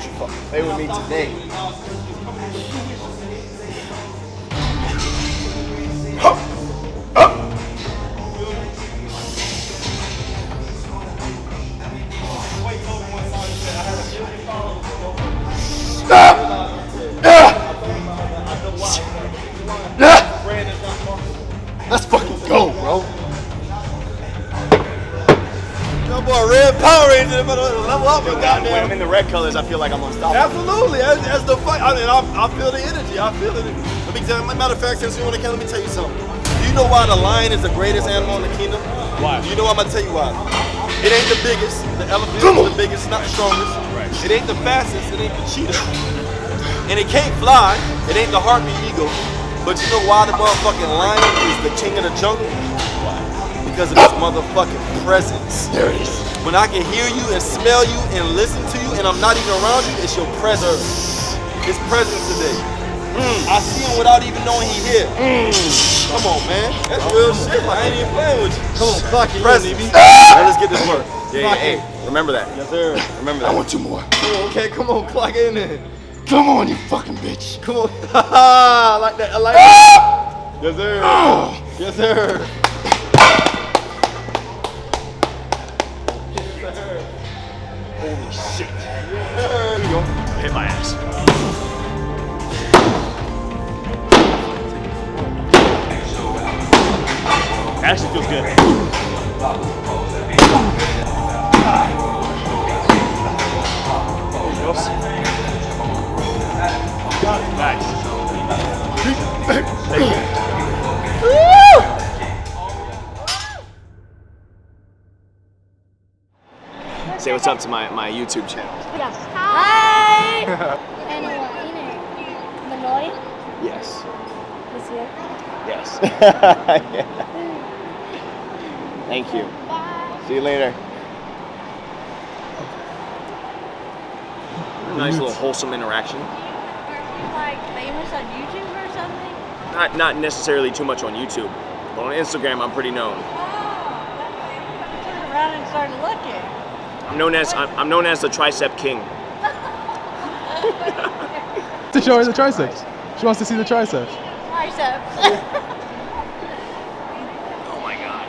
Don't you fucking play with me today. Let's fucking go, bro. That boy, red Power Ranger, level up. When I'm in the red colors, I feel like I'm unstoppable. Absolutely, that's the fight. I mean, I feel the energy. I feel it. Let me tell you, matter of fact, since you want to let me tell you something. Do you know why the lion is the greatest animal in the kingdom? Why? You know I'm gonna tell you why. It ain't the biggest. The elephant is the biggest, not the strongest. Right. It ain't the fastest. It ain't the cheetah. And it can't fly. It ain't the harpy eagle. But you know why the motherfucking lion is the king of the jungle? Why? Because of his motherfucking presence. There it is. When I can hear you and smell you and listen to you and I'm not even around you, it's your presence. His presence today. I see him without even knowing he here. Come on, man. That's real shit. I ain't even playing with you. Come on, clock it. Presence. Now let's get this work. Yeah, hey, remember that. Yes, sir. Remember that. I want two more. Okay, come on, clock it in there. Come on, you fucking bitch. Come on. I like that. I like that. Yes, sir. Yes, sir. Holy shit. There you go. Hit my ass. Actually feels good. Nice. Say what's up to my YouTube channel. Yes. Hi! And Manoi Yes. is here. Yes. Thank you. Bye. See you later. Nice little wholesome interaction. Like famous on YouTube or something? Not necessarily too much on YouTube, but on Instagram I'm pretty known. I turned around and started looking. I'm known as the Tricep King. To show her the triceps. She wants to see the triceps. Triceps. Oh my god.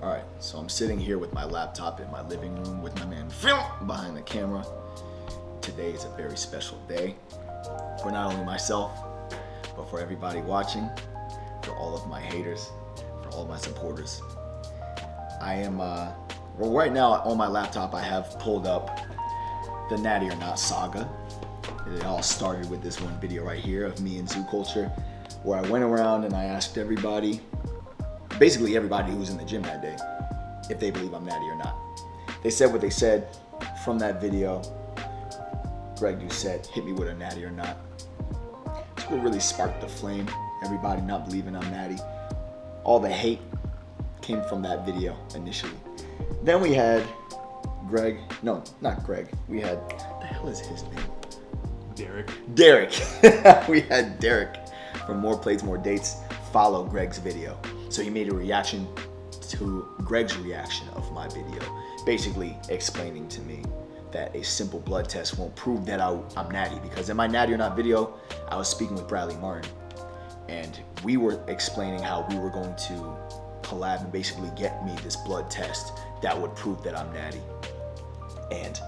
Alright, so I'm sitting here with my laptop in my living room with my man Phil behind the camera. Today is a very special day for not only myself, but for everybody watching, for all of my haters, for all of my supporters. I am, well, right now on my laptop I have pulled up the Natty or Not saga. It all started with this one video right here of me and Zoo Culture, where I went around and I asked everybody, basically everybody who was in the gym that day, if they believe I'm natty or not. They said what they said from that video. Greg Doucette hit me with a natty or not. It's what really sparked the flame. Everybody not believing I'm natty. All the hate came from that video initially. Then we had Greg, no, not Greg. We had, what the hell is his name? Derek. We had Derek from More Plates, More Dates follow Greg's video. So he made a reaction to Greg's reaction of my video, basically explaining to me that a simple blood test won't prove that I'm natty, because in my natty or not video, I was speaking with Bradley Martin, and we were explaining how we were going to collab and basically get me this blood test that would prove that I'm natty. And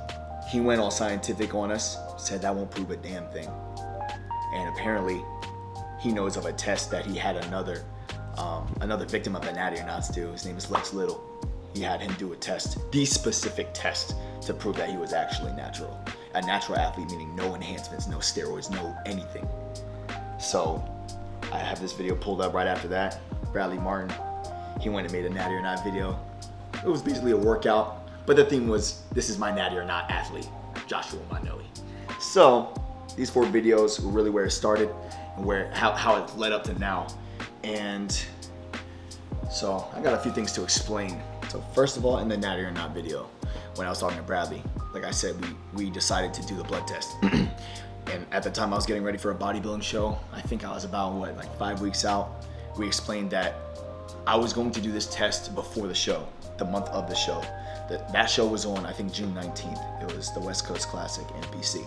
he went all scientific on us, said that won't prove a damn thing. And apparently, he knows of a test that he had another victim of the natty or nots do. His name is Lex Little. He had him do a test, the specific test, to prove that he was actually natural. A natural athlete, meaning no enhancements, no steroids, no anything. So I have this video pulled up right after that. Bradley Martin, he went and made a natty or not video. It was basically a workout, but the theme was, this is my natty or not athlete, Joshua Manoi. So these 4 videos were really where it started and how it led up to now. And so I got a few things to explain. So first of all, in the natty or not video, when I was talking to Bradley, like I said, we decided to do the blood test. And at the time I was getting ready for a bodybuilding show. I think I was about, like 5 weeks out. we explained that I was going to do this test before the show, the month of the show. That show was on, I think, June 19th. It was the West Coast Classic, NPC.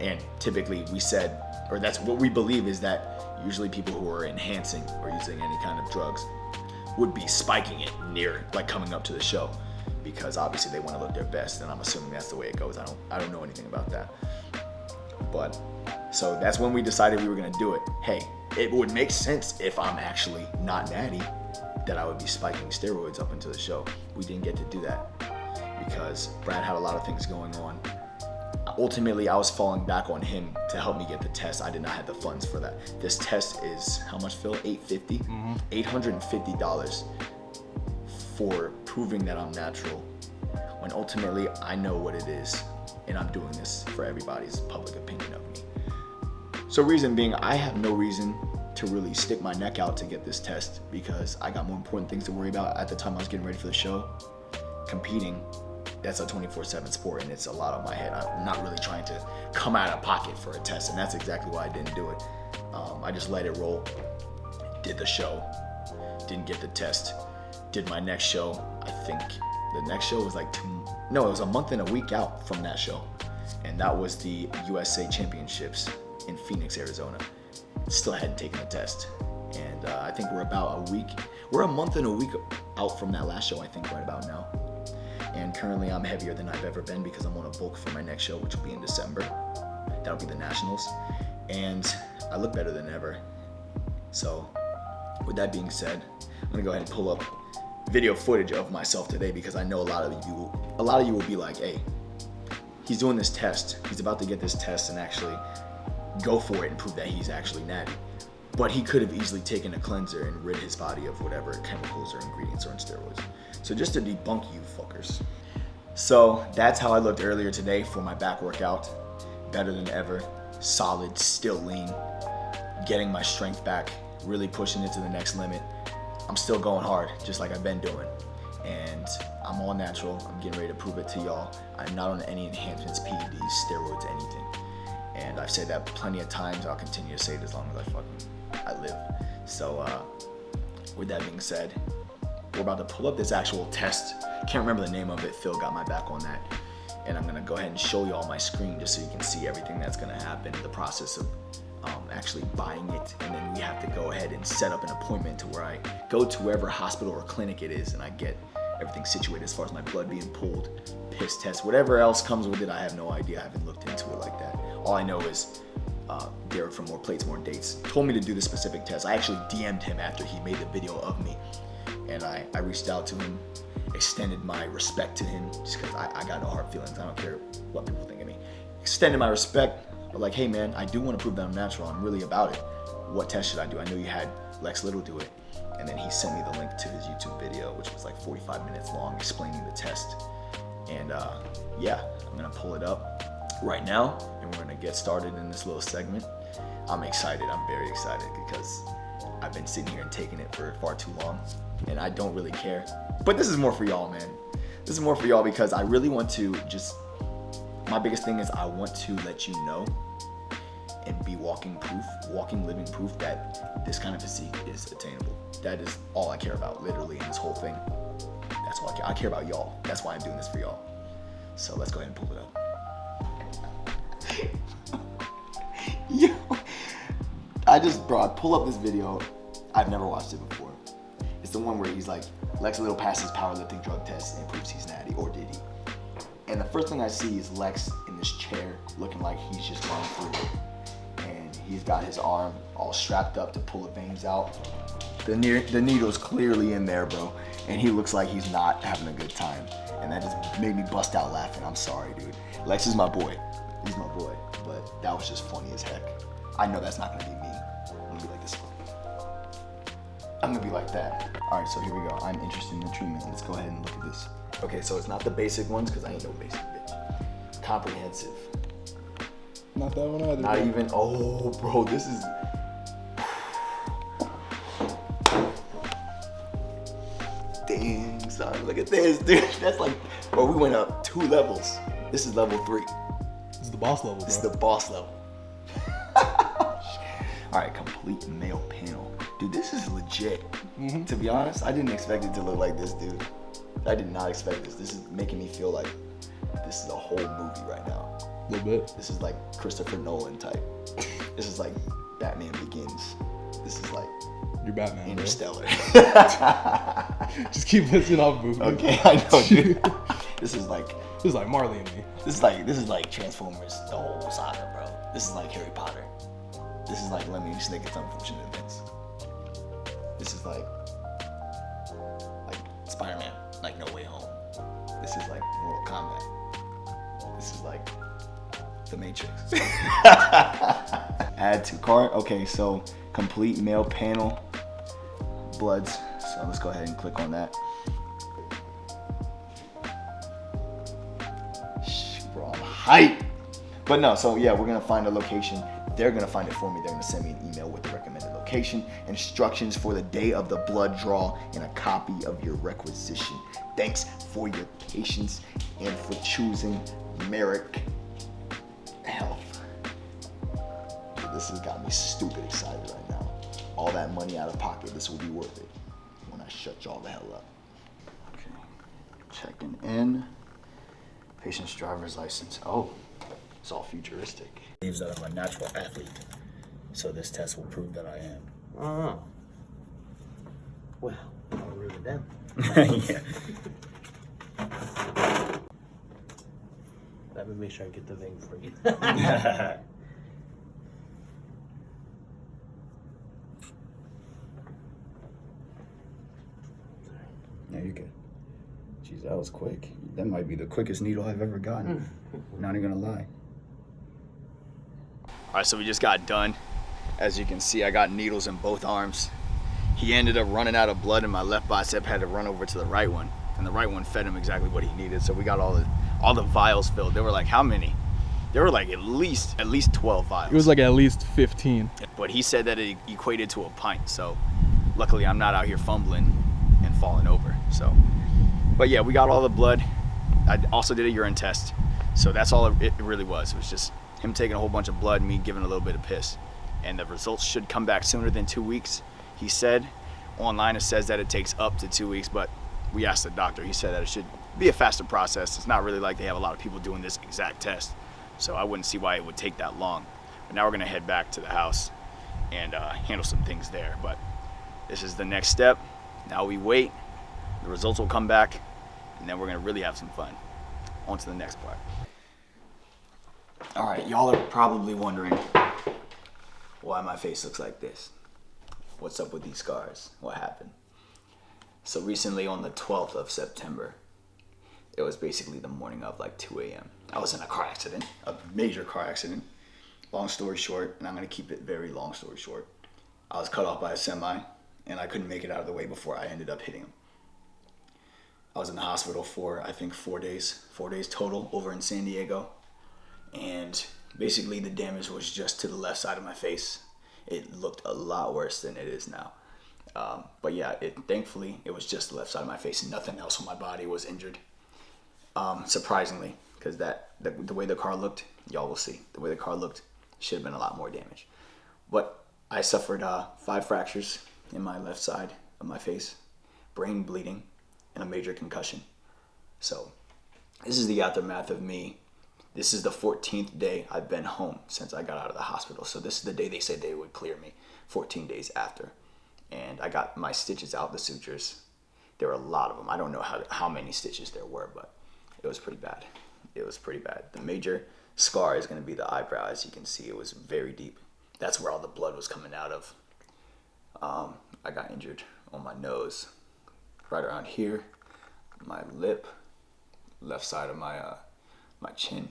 And typically we said, or that's what we believe, is that usually people who are enhancing or using any kind of drugs would be spiking it near, like, coming up to the show, because obviously they want to look their best, and I'm assuming that's the way it goes. I don't know anything about that. But so that's when we decided we were gonna do it. Hey, it would make sense if I'm actually not Natty that I would be spiking steroids up into the show. We didn't get to do that because Brad had a lot of things going on. Ultimately, I was falling back on him to help me get the test. I did not have the funds for that. This test is how much, Phil? $850? $850 for proving that I'm natural, when ultimately I know what it is, and I'm doing this for everybody's public opinion of me. So reason being, I have no reason to really stick my neck out to get this test because I got more important things to worry about. At the time I was getting ready for the show, competing, that's a 24/7 sport, and it's a lot on my head. I'm not really trying to come out of pocket for a test, and that's exactly why I didn't do it. I just let it roll, did the show, didn't get the test, did my next show. I think the next show was like it was a month and a week out from that show, and that was the USA Championships in Phoenix, Arizona. Still hadn't taken the test, and I think we're a month and a week out from that last show, I think, right about now. And currently I'm heavier than I've ever been because I'm on a bulk for my next show, which will be in December. That'll be the Nationals, and I look better than ever. So with that being said, I'm gonna go ahead and pull up video footage of myself today, because I know a lot of you will be like, hey, he's doing this test, he's about to get this test and actually go for it and prove that he's actually Natty. But he could have easily taken a cleanser and rid his body of whatever chemicals or ingredients are in steroids. So just to debunk you fuckers. So that's how I looked earlier today for my back workout. Better than ever, solid, still lean, getting my strength back, really pushing it to the next limit. I'm still going hard, just like I've been doing. And I'm all natural. I'm getting ready to prove it to y'all. I'm not on any enhancements, PEDs, steroids, anything. And I've said that plenty of times. I'll continue to say it as long as I live. So with that being said, we're about to pull up this actual test. Can't remember the name of it. Phil got my back on that. And I'm gonna go ahead and show y'all my screen just so you can see everything that's gonna happen, the process of actually buying it. And then we have to go ahead and set up an appointment to where I go to wherever hospital or clinic it is, and I get everything situated as far as my blood being pulled, piss test, whatever else comes with it. I have no idea. I haven't looked into it like that. All I know is there for more plates, more dates. Told me to do the specific test. I actually DM'd him after he made the video of me, and I reached out to him, extended my respect to him, just because I got no hard feelings. I don't care what people think of me. Extended my respect. I'm like, hey man, I do want to prove that I'm natural. I'm really about it. What test should I do? I know you had Lex Little do it. And then he sent me the link to his YouTube video, which was like 45 minutes long, explaining the test. And yeah, I'm gonna pull it up right now, and we're gonna get started in this little segment. I'm excited. I'm very excited because I've been sitting here and taking it for far too long, and I don't really care. But this is more for y'all, man. This is more for y'all because I really want to just, my biggest thing is I want to let you know and be walking living proof that this kind of physique is attainable. That is all I care about, literally, in this whole thing. That's all I care. I care about y'all. That's why I'm doing this for y'all. So let's go ahead and pull it up. Yo, I pull up this video. I've never watched it before. It's the one where he's like, Lex Little passes powerlifting drug test and proves he's Natty, or did he? And the first thing I see is Lex in this chair looking like he's just going through it. And he's got his arm all strapped up to pull the veins out. The needle's clearly in there, bro. And he looks like he's not having a good time. And that just made me bust out laughing. I'm sorry, dude. Lex is my boy. He's my boy. But that was just funny as heck. I know that's not gonna be me. I'm gonna be like this. I'm gonna be like that. All right, so here we go. I'm interested in the treatment. Let's go ahead and look at this. Okay, so it's not the basic ones, because I ain't no basic bitch. Comprehensive. Not that one either. Not even, oh, bro, this is. Dang, son, look at this, dude. That's like, bro, we went up 2 levels. This is level 3. This is the boss level, bro. This is the boss level. All right, complete male panel. Dude, this is legit. To be honest, I didn't expect it to look like this, dude. I did not expect this. This is making me feel like this is a whole movie right now. A little bit. This is like Christopher Nolan type. This is like Batman Begins. This is like You're Batman. Interstellar. Just keep listing off movies. Okay, I know, dude. This is like Marley and Me. This is like Transformers, the whole saga, bro. This is like Harry Potter. This is like Lemony Snicket's Unfortunate Events. This is like Spider-Man, like No Way Home. This is like Mortal Kombat. This is like The Matrix. Add to cart. Okay, so complete male panel bloods. So let's go ahead and click on that. Bro, I'm hyped. But no, so yeah, we're gonna find a location. They're gonna find it for me. They're gonna send me an email with the recommended location, instructions for the day of the blood draw, and a copy of your requisition. Thanks for your patience and for choosing Merrick Health. Dude, this has got me stupid excited right now. All that money out of pocket, this will be worth it when I shut y'all the hell up. Okay, checking in. Patient's driver's license. Oh, it's all futuristic. Believes that I'm a natural athlete, so this test will prove that I am. Oh. Well, I'll ruin it then. Yeah. Let me make sure I get the vein for you. Yeah, you're good. Jeez, that was quick. That might be the quickest needle I've ever gotten. Not even gonna lie. All right, so we just got done. As you can see, I got needles in both arms. He ended up running out of blood in my left bicep, had to run over to the right one. And the right one fed him exactly what he needed. So we got all the vials filled. There were like, how many? There were like at least 12 vials. It was like at least 15. But he said that it equated to a pint. So luckily I'm not out here fumbling and falling over. So, but yeah, we got all the blood. I also did a urine test. So that's all it really was. It was just him taking a whole bunch of blood and me giving a little bit of piss. And the results should come back sooner than 2 weeks. He said online it says that it takes up to 2 weeks, but we asked the doctor. He said that it should be a faster process. It's not really like they have a lot of people doing this exact test. So I wouldn't see why it would take that long. But now we're gonna head back to the house and handle some things there. But this is the next step. Now we wait. The results will come back, and then we're gonna really have some fun. On to the next part. All right, y'all are probably wondering why my face looks like this. What's up with these scars? What happened? So recently on the 12th of September, it was basically the morning of like 2 a.m. I was in a car accident, a major car accident. Long story short, and I'm gonna keep it very long story short. I was cut off by a semi, and I couldn't make it out of the way before I ended up hitting him. I was in the hospital for, I think, 4 days total over in San Diego. And basically the damage was just to the left side of my face. It looked a lot worse than it is now. But yeah, thankfully it was just the left side of my face and nothing else on my body was injured. Surprisingly, because the way the car looked, y'all will see, the way the car looked, should have been a lot more damage. But I suffered 5 fractures in my left side of my face, brain bleeding, and a major concussion. So this is the aftermath of me. This is the 14th day I've been home since I got out of the hospital. So this is the day they said they would clear me, 14 days after. And I got my stitches out, the sutures. There were a lot of them. I don't know how many stitches there were, but it was pretty bad. It was pretty bad. The major scar is going to be the eyebrow. As you can see, it was very deep. That's where all the blood was coming out of. I got injured on my nose, right around here, my lip, left side of my chin.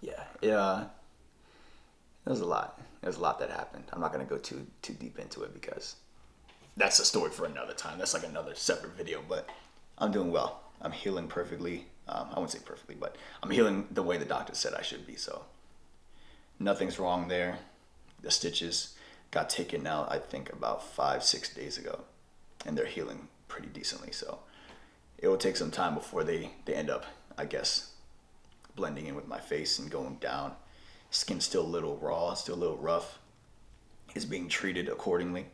Yeah, it was a lot. There's a lot that happened. I'm not gonna go too deep into it because that's a story for another time. That's like another separate video. But I'm doing well. I'm healing perfectly. I wouldn't say perfectly, but I'm healing the way the doctor said I should be. So nothing's wrong there. The stitches got taken out, I think, about 5-6 days ago, and they're healing pretty decently. So it will take some time before they end up, I guess, blending in with my face and going down. Skin's still a little raw, still a little rough. It's being treated accordingly.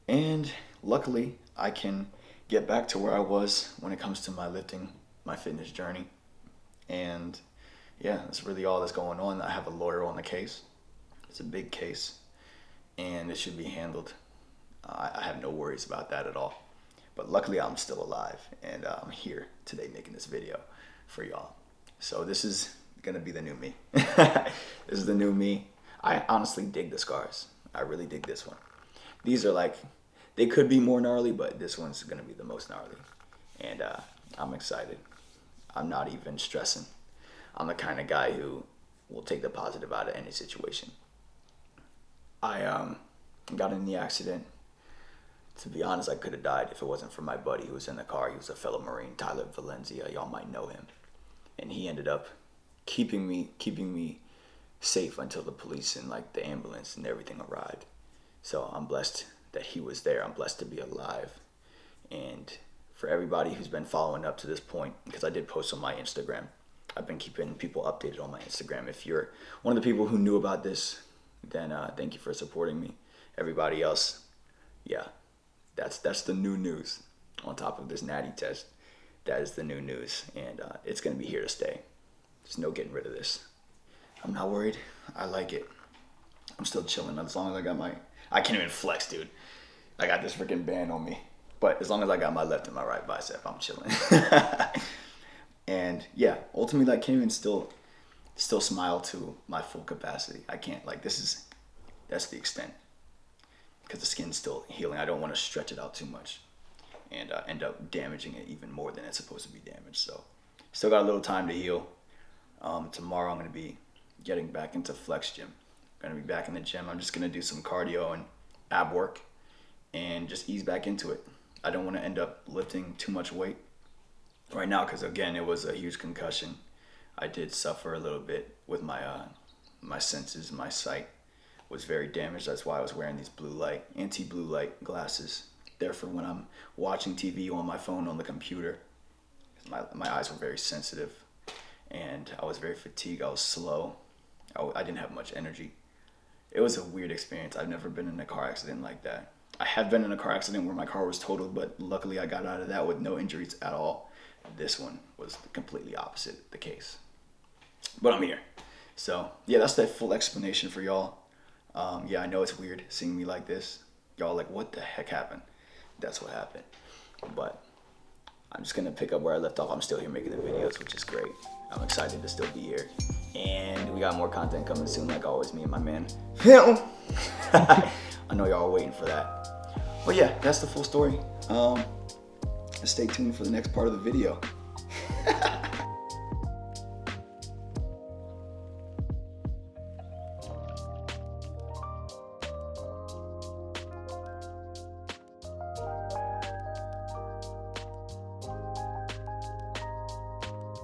And luckily, I can get back to where I was when it comes to my lifting, my fitness journey. And yeah, that's really all that's going on. I have a lawyer on the case. It's a big case, and it should be handled. I have no worries about that at all. But luckily, I'm still alive, and I'm here today making this video for y'all. So this is gonna be the new me. This is the new me. I honestly dig the scars. I really dig this one. These are like, they could be more gnarly, but this one's gonna be the most gnarly. And I'm excited. I'm not even stressing. I'm the kind of guy who will take the positive out of any situation. I got in the accident. To be honest, I could have died if it wasn't for my buddy who was in the car. He was a fellow Marine, Tyler Valencia. Y'all might know him. And he ended up keeping me safe until the police and like the ambulance and everything arrived. So I'm blessed that he was there. I'm blessed to be alive. And for everybody who's been following up to this point, because I did post on my Instagram, I've been keeping people updated on my Instagram. If you're one of the people who knew about this, then thank you for supporting me. Everybody else, yeah, that's the new news. On top of this Natty test, that is the new news, and it's gonna be here to stay. There's no getting rid of this. I'm not worried. I like it. I'm still chilling as long as I got my. I can't even flex, dude. I got this freaking band on me, but as long as I got my left and my right bicep, I'm chilling. And yeah, ultimately, I can't even still smile to my full capacity. I can't, like, that's the extent, because the skin's still healing. I don't want to stretch it out too much and end up damaging it even more than it's supposed to be damaged. So still got a little time to heal. Tomorrow I'm going to be getting back into flex gym. I'm going to be back in the gym. I'm just going to do some cardio and ab work and just ease back into it. I don't want to end up lifting too much weight right now, because again, it was a huge concussion. I did suffer a little bit with my my senses. My sight was very damaged. That's why I was wearing these anti-blue light glasses. They're for when I'm watching TV on my phone, on the computer. My eyes were very sensitive, and I was very fatigued. I was slow. I didn't have much energy. It was a weird experience. I've never been in a car accident like that. I have been in a car accident where my car was totaled, but luckily I got out of that with no injuries at all. This one was completely opposite the case. But I'm here. So yeah, that's the full explanation for y'all. Yeah, I know it's weird seeing me like this. Y'all like, what the heck happened? That's what happened. But I'm just gonna pick up where I left off. I'm still here making the videos, which is great. I'm excited to still be here. And we got more content coming soon, like always, me and my man Phil. I know y'all are waiting for that. But yeah, that's the full story. Stay tuned for the next part of the video.